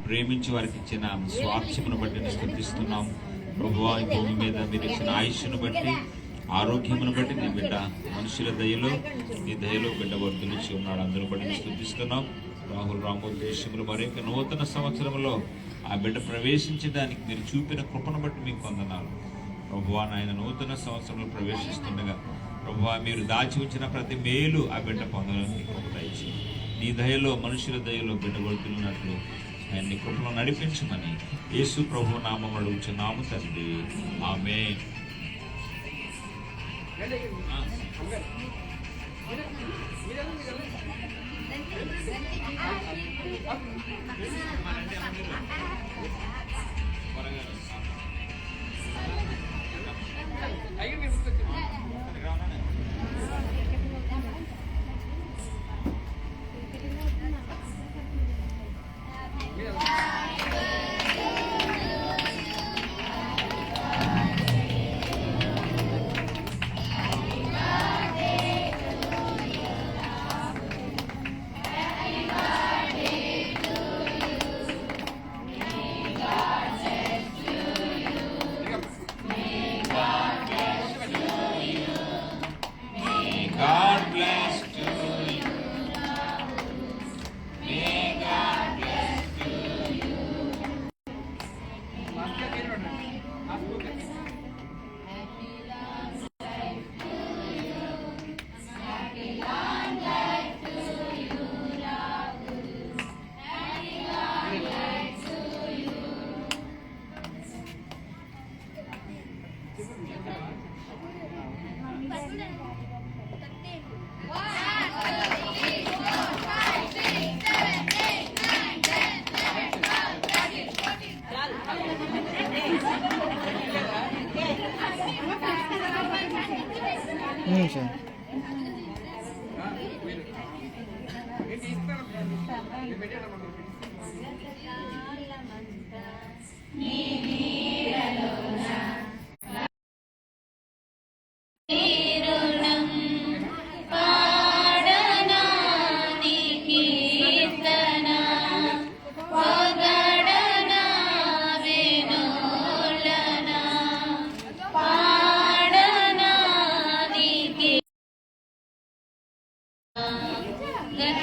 ప్రేమించి వారికి ఇచ్చిన స్వాస్థ్యమును బట్టి స్తుతిస్తున్నాం ప్రభువా. ఈ భూమి మీద మీరు ఇచ్చిన ఆయుష్ను బట్టి, ఆరోగ్యమును బట్టి నీ బిడ్డ మనుషుల దయలో, నీ దయలో బిడ్డ వర్ధలించి ఉన్నాడు. అందరూ బట్టి స్తుతిస్తున్నాం. రాహుల్ రామోల్ దేశంలో మరొక నూతన సంవత్సరంలో ఆ బిడ్డ ప్రవేశించడానికి మీరు చూపిన కృపను బట్టి మీకు వందనాలు ప్రభువా. నాయన నూతన సంవత్సరంలో ప్రవేశిస్తుండగా ప్రభువా, మీరు దాచి ఉంచిన ప్రతి మేలు ఆ బిడ్డ పొందడానికి కృప దయచి, నీ దయలో మనుషుల దయలో బిడ్డ వర్ధిల్లినట్లు ఆయన్ని కృపలో నడిపించమని యేసు ప్రభు నామం అడుగుచున్నాము తండ్రి, ఆమేన్.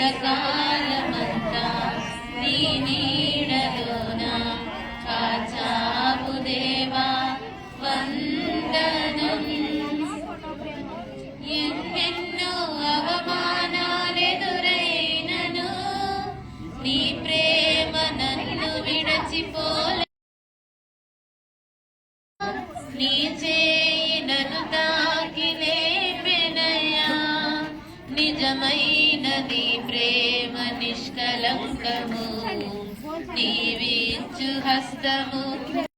గతకాలమంతా నీ నీడలోన కాచావు దేవా, వందనం. ఎన్నెన్నో అవమానాలెదురైనను నీ ప్రేమ నన్ను విడచిపోలే, నీ చేయి నన్ను తాకి లేపెనయ్యా. నిజమైన నీ ప్రేమ నిష్కలంకము, నీవిచ్చు హస్తము